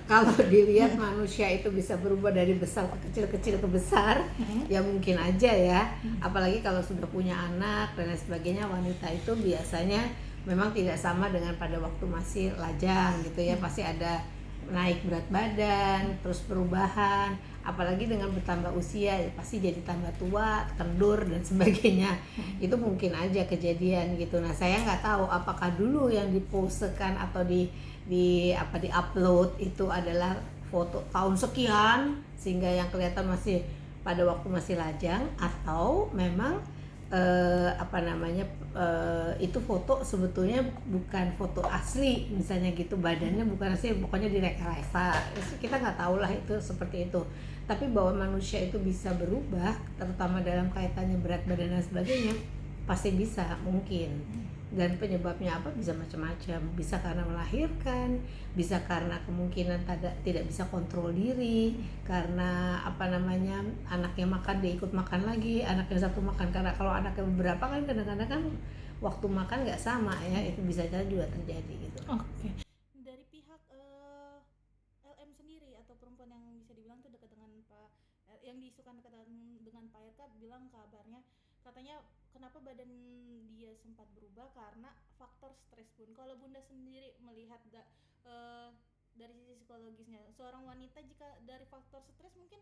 Kalau dilihat manusia itu bisa berubah dari besar ke kecil, kecil ke besar, ya mungkin aja ya. Apalagi kalau sudah punya anak dan lain sebagainya, wanita itu biasanya memang tidak sama dengan pada waktu masih lajang gitu ya. Pasti ada naik berat badan, terus perubahan, apalagi dengan bertambah usia ya pasti jadi tambah tua, kendur dan sebagainya. Itu mungkin aja kejadian gitu. Nah, saya nggak tahu apakah dulu yang dipostekan atau di upload itu adalah foto tahun sekian sehingga yang kelihatan masih pada waktu masih lajang, atau memang itu foto sebetulnya bukan foto asli misalnya gitu, badannya bukan asli, pokoknya direkayasa. Kita nggak tahu lah itu seperti itu. Tapi bahwa manusia itu bisa berubah, terutama dalam kaitannya berat badan dan sebagainya, pasti bisa, mungkin. Dan penyebabnya apa bisa macam-macam, bisa karena melahirkan, bisa karena kemungkinan tidak bisa kontrol diri, karena anaknya makan dia ikut makan lagi, anaknya satu makan, karena kalau anaknya beberapa kan kadang-kadang kan waktu makan nggak sama ya, itu bisa juga terjadi gitu. Oke. Dari pihak LM sendiri atau perempuan yang bisa dibilang tuh dekat dengan Pak yang diisukan dekat dengan Pak RK bilang kabarnya katanya kenapa badan dia sempat berubah karena faktor stres Bun. Kalau Bunda sendiri melihat dari sisi psikologisnya seorang wanita jika dari faktor stres mungkin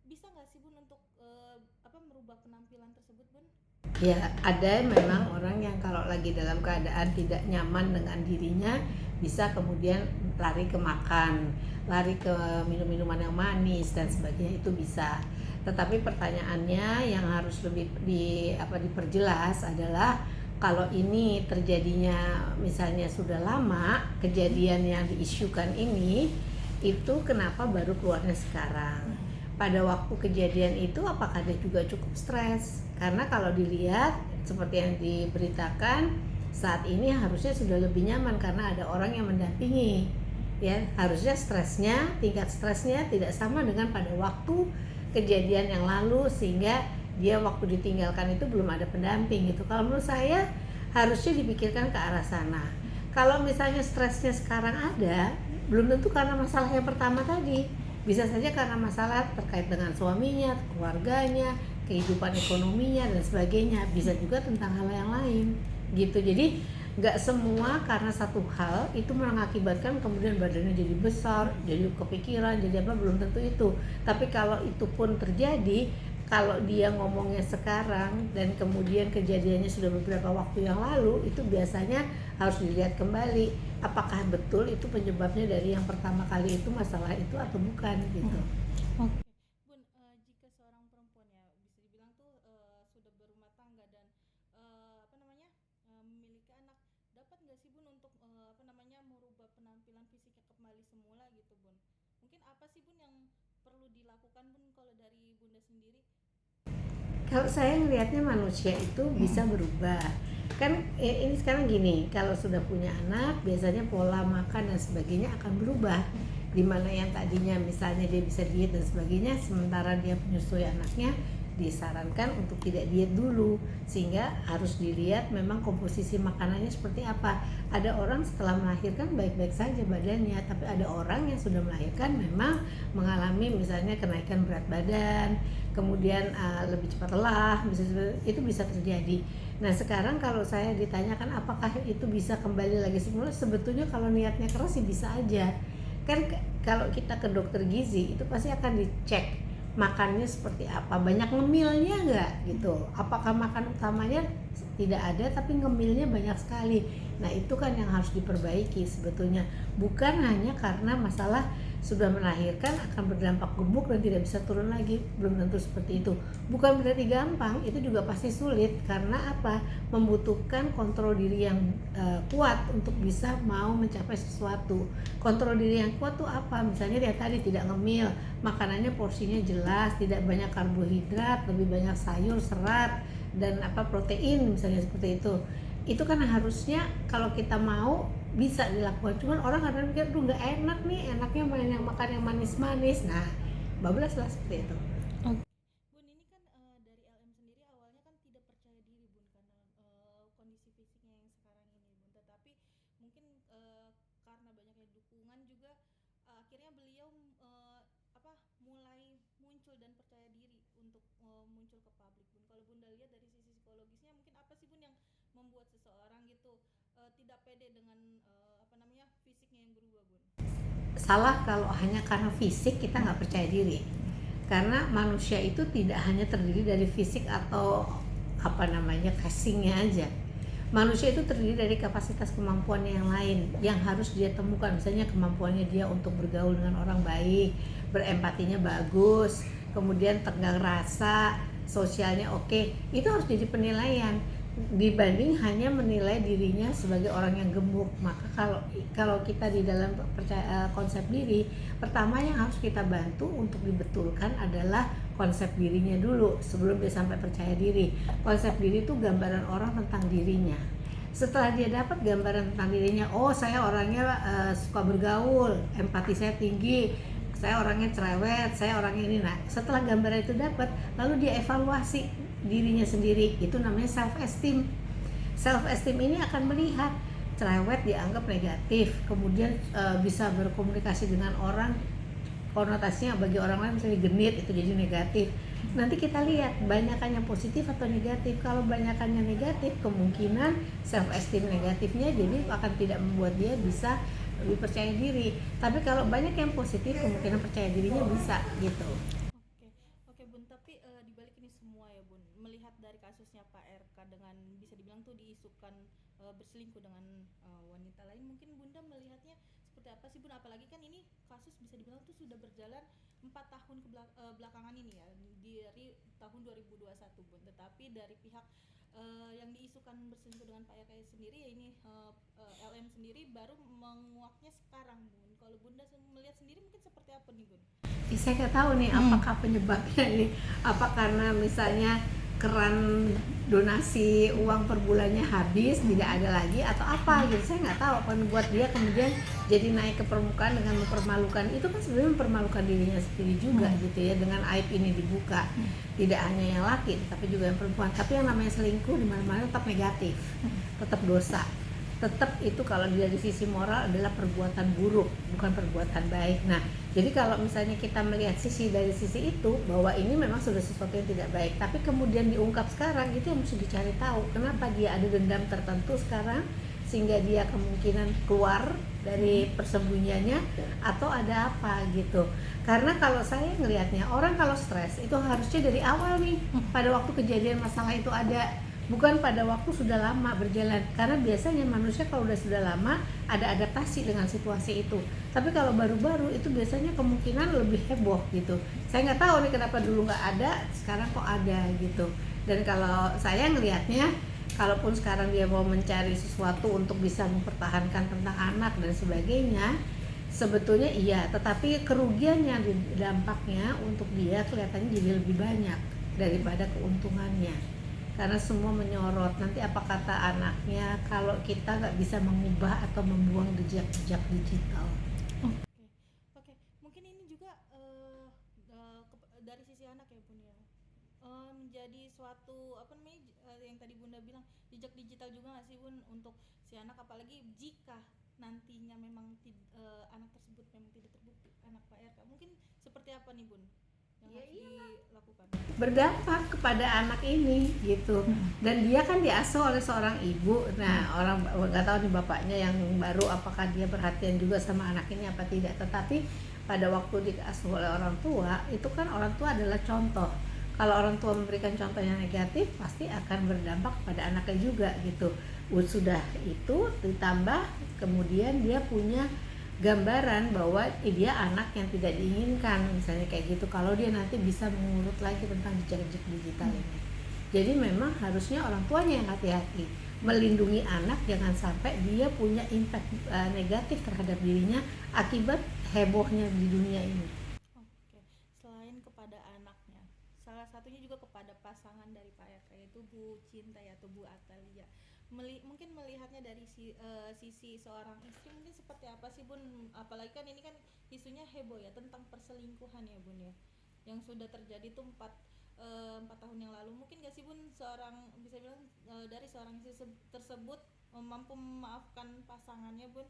bisa nggak sih Bun untuk merubah penampilan tersebut Bun? Ya, ada memang orang yang kalau lagi dalam keadaan tidak nyaman dengan dirinya bisa kemudian lari ke makan, lari ke minum-minuman yang manis dan sebagainya, itu bisa. Tetapi pertanyaannya yang harus lebih diperjelas adalah kalau ini terjadinya misalnya sudah lama, kejadian yang diisukan ini itu kenapa baru keluarnya sekarang? Pada waktu kejadian itu apakah dia juga cukup stres? Karena kalau dilihat seperti yang diberitakan, saat ini harusnya sudah lebih nyaman karena ada orang yang mendampingi. Ya, harusnya tingkat stresnya tidak sama dengan pada waktu kejadian yang lalu, sehingga dia waktu ditinggalkan itu belum ada pendamping gitu. Kalau menurut saya harusnya dipikirkan ke arah sana. Kalau misalnya stresnya sekarang ada, belum tentu karena masalah yang pertama tadi, bisa saja karena masalah terkait dengan suaminya, keluarganya, kehidupan ekonominya dan sebagainya, bisa juga tentang hal yang lain gitu. Jadi nggak semua karena satu hal itu mengakibatkan kemudian badannya jadi besar, jadi kepikiran, jadi apa, belum tentu itu. Tapi kalau itu pun terjadi, kalau dia ngomongnya sekarang dan kemudian kejadiannya sudah beberapa waktu yang lalu, itu biasanya harus dilihat kembali apakah betul itu penyebabnya dari yang pertama kali itu masalah itu atau bukan gitu. Oke. Bun, jika seorang perempuan ya bisa dibilang tuh sudah berumah tangga dan memiliki anak, dapat nggak sih Bun untuk merubah penampilan fisiknya kembali semula gitu Bun? Mungkin apa sih Bun yang perlu dilakukan Bun kalau dari Bunda sendiri? Kalau saya ngelihatnya manusia itu bisa berubah. Kan ini sekarang gini, kalau sudah punya anak biasanya pola makan dan sebagainya akan berubah. Dimana yang tadinya misalnya dia bisa diet dan sebagainya, sementara dia menyusui anaknya disarankan untuk tidak diet dulu, sehingga harus dilihat memang komposisi makanannya seperti apa. Ada orang setelah melahirkan baik-baik saja badannya, tapi ada orang yang sudah melahirkan memang mengalami misalnya kenaikan berat badan, kemudian lebih cepat lelah, itu bisa terjadi. Nah, sekarang kalau saya ditanyakan apakah itu bisa kembali lagi semula, sebetulnya kalau niatnya keras sih bisa aja. Kan kalau kita ke dokter gizi itu pasti akan dicek makannya seperti apa, banyak ngemilnya nggak gitu, apakah makan utamanya tidak ada tapi ngemilnya banyak sekali. Nah, itu kan yang harus diperbaiki sebetulnya, bukan hanya karena masalah sudah melahirkan akan berdampak gemuk dan tidak bisa turun lagi, belum tentu seperti itu. Bukan berarti gampang, itu juga pasti sulit karena apa, membutuhkan kontrol diri yang kuat untuk bisa mau mencapai sesuatu. Kontrol diri yang kuat tuh apa? Misalnya dia tadi tidak ngemil, makanannya porsinya jelas, tidak banyak karbohidrat, lebih banyak sayur, serat dan protein misalnya seperti itu. Itu kan harusnya kalau kita mau bisa dilakukan, cuman orang kadang pikir tuh nggak enak nih, enaknya makan yang manis-manis. Nah, bablas lah seperti itu. Oke. Bun, ini kan dari LM sendiri awalnya kan tidak percaya diri Bun karena kondisi fisiknya yang sekarang ini Bun. Tetapi mungkin karena banyaknya dukungan juga akhirnya dan percaya diri untuk muncul ke publik bun. Kalau bunda lihat dari sisi psikologisnya mungkin apa sih bun yang membuat seseorang gitu tidak pede dengan fisiknya yang berubah bun? Salah kalau hanya karena fisik kita nggak percaya diri, karena manusia itu tidak hanya terdiri dari fisik atau casingnya aja. Manusia itu terdiri dari kapasitas kemampuannya yang lain yang harus dia temukan, misalnya kemampuannya dia untuk bergaul dengan orang baik, berempatinya bagus, kemudian tenggang rasa, sosialnya oke. Itu harus jadi penilaian dibanding hanya menilai dirinya sebagai orang yang gemuk. Maka kalau kita di dalam konsep diri, pertama yang harus kita bantu untuk dibetulkan adalah konsep dirinya dulu sebelum dia sampai percaya diri. Konsep diri itu gambaran orang tentang dirinya. Setelah dia dapat gambaran tentang dirinya, oh saya orangnya suka bergaul, empati saya tinggi, saya orangnya cerewet, saya orangnya ini. Nah, setelah gambaran itu dapat, lalu dia evaluasi dirinya sendiri, itu namanya self esteem. Self esteem ini akan melihat cerewet dianggap negatif, kemudian bisa berkomunikasi dengan orang, konotasinya bagi orang lain misalnya genit, itu jadi negatif. Nanti kita lihat banyakannya positif atau negatif. Kalau banyakannya negatif, kemungkinan self esteem negatifnya jadi akan tidak membuat dia bisa lebih percaya diri. Tapi kalau banyak yang positif, kemungkinan percaya dirinya bisa gitu. Oke bun, tapi dibalik ini semua ya bun, melihat dari kasusnya Pak RK dengan bisa dibilang tuh diisukan berselingkuh dengan wanita lain, mungkin bunda melihatnya seperti apa sih bun? Apalagi kan ini kasus bisa dibilang tuh sudah berjalan 4 tahun belakangan ini ya, dari tahun 2021 bun. Tetapi dari pihak yang diisukan berselingkuh dengan Pak RK sendiri ya ini LM sendiri baru menguaknya sekarang bun. Kalau bunda melihat sendiri mungkin seperti apa nih bun? Saya nggak tahu nih apakah penyebabnya ini, apa karena misalnya keran donasi uang per bulannya habis, tidak ada lagi, atau apa gitu. Saya nggak tahu apa yang membuat dia kemudian jadi naik ke permukaan dengan mempermalukan. Itu kan sebenarnya mempermalukan dirinya sendiri juga gitu ya, dengan aib ini dibuka. Tidak hanya yang laki tapi juga yang perempuan. Tapi yang namanya selingkuh di mana-mana tetap negatif, tetap dosa, tetap itu kalau dari sisi moral adalah perbuatan buruk, bukan perbuatan baik. Nah, jadi kalau misalnya kita melihat dari sisi itu, bahwa ini memang sudah sesuatu yang tidak baik, tapi kemudian diungkap sekarang, itu yang mesti dicari tahu. Kenapa dia ada dendam tertentu sekarang sehingga dia kemungkinan keluar dari persembunyiannya, atau ada apa gitu. Karena kalau saya ngelihatnya, orang kalau stres itu harusnya dari awal nih, pada waktu kejadian masalah itu ada, bukan pada waktu sudah lama berjalan. Karena biasanya manusia kalau sudah lama ada adaptasi dengan situasi itu. Tapi kalau baru-baru itu biasanya kemungkinan lebih heboh gitu. Saya nggak tahu nih kenapa dulu nggak ada, sekarang kok ada gitu. Dan kalau saya ngelihatnya, kalaupun sekarang dia mau mencari sesuatu untuk bisa mempertahankan tentang anak dan sebagainya, sebetulnya iya. Tetapi kerugiannya, dampaknya untuk dia kelihatannya jadi lebih banyak daripada keuntungannya. Karena semua menyorot nanti apa kata anaknya kalau kita nggak bisa mengubah atau membuang jejak digital. Oke. Mungkin ini juga dari sisi anak ya bun ya, menjadi suatu yang tadi bunda bilang jejak digital juga nggak sih bun untuk si anak, apalagi jika nantinya memang anak tersebut memang tidak terbukti anak Pak RK, mungkin seperti apa nih bun yang harus dilakukan? Berdampak kepada anak ini gitu. Dan dia kan diasuh oleh seorang ibu. Nah, orang nggak tahu nih bapaknya yang baru apakah dia perhatian juga sama anak ini apa tidak. Tetapi pada waktu diasuh oleh orang tua, itu kan orang tua adalah contoh. Kalau orang tua memberikan contoh yang negatif, pasti akan berdampak pada anaknya juga gitu. Sudah itu ditambah kemudian dia punya gambaran bahwa dia anak yang tidak diinginkan, misalnya kayak gitu. Kalau dia nanti bisa mengurut lagi tentang jejak-jejak digital ini, jadi memang harusnya orang tuanya yang hati-hati melindungi anak, jangan sampai dia punya impact negatif terhadap dirinya akibat hebohnya di dunia ini. Oke. Selain kepada anaknya, salah satunya juga kepada pasangan dari Pak RK, yaitu Bu Cinta atau Bu Atalia. Mungkin melihatnya dari sisi seorang istri mungkin seperti apa sih bun, apalagi kan ini kan isunya heboh ya tentang perselingkuhan ya bun ya, yang sudah terjadi tuh 4 tahun yang lalu. Mungkin gak sih bun seorang bisa bilang dari seorang istri tersebut mampu memaafkan pasangannya bun?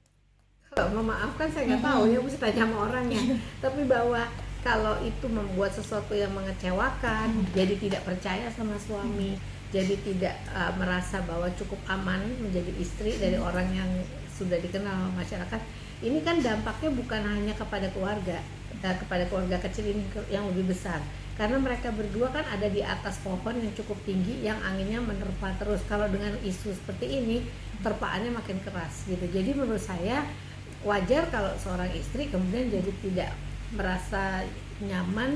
Kalau memaafkan saya nggak tahu ya, mesti tanya sama orangnya. Tapi bahwa kalau itu membuat sesuatu yang mengecewakan, jadi tidak percaya sama suami, jadi tidak merasa bahwa cukup aman menjadi istri dari orang yang sudah dikenal masyarakat, ini kan dampaknya bukan hanya kepada keluarga kecil ini yang lebih besar, karena mereka berdua kan ada di atas pohon yang cukup tinggi yang anginnya menerpa terus. Kalau dengan isu seperti ini terpaannya makin keras gitu. Jadi menurut saya wajar kalau seorang istri kemudian jadi tidak merasa nyaman,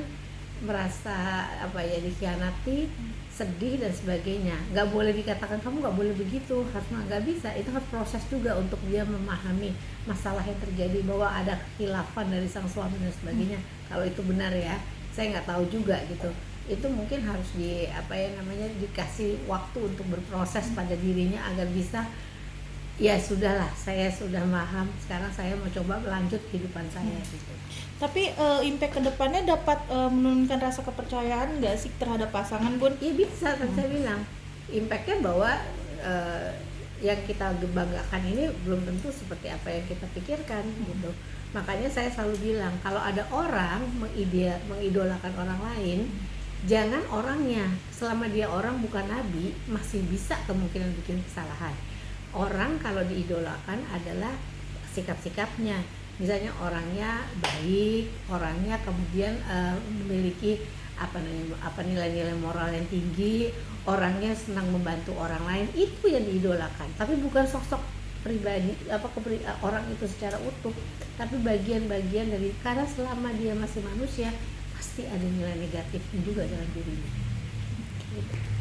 merasa dikhianati, sedih dan sebagainya. Nggak boleh dikatakan kamu nggak boleh begitu, nggak bisa. Itu harus proses juga untuk dia memahami masalah yang terjadi, bahwa ada kekhilafan dari sang suami dan sebagainya. Kalau itu benar ya, saya nggak tahu juga gitu. Itu mungkin harus dikasih waktu untuk berproses pada dirinya agar bisa, ya sudahlah, saya sudah paham, sekarang saya mau coba melanjut kehidupan saya gitu. Tapi impact kedepannya dapat menurunkan rasa kepercayaan nggak sih terhadap pasangan, Bun? Iya bisa, kan saya bilang impactnya bahwa yang kita banggakan ini belum tentu seperti apa yang kita pikirkan gitu. Makanya saya selalu bilang kalau ada orang mengidolakan orang lain, jangan orangnya. Selama dia orang bukan nabi, masih bisa kemungkinan bikin kesalahan. Orang kalau diidolakan adalah sikap-sikapnya. Misalnya orangnya baik, orangnya kemudian memiliki nilai-nilai moral yang tinggi, orangnya senang membantu orang lain, itu yang diidolakan. Tapi bukan sosok pribadi orang itu secara utuh, tapi bagian-bagian dari, karena selama dia masih manusia pasti ada nilai negatifnya juga dalam dirinya. Gitu.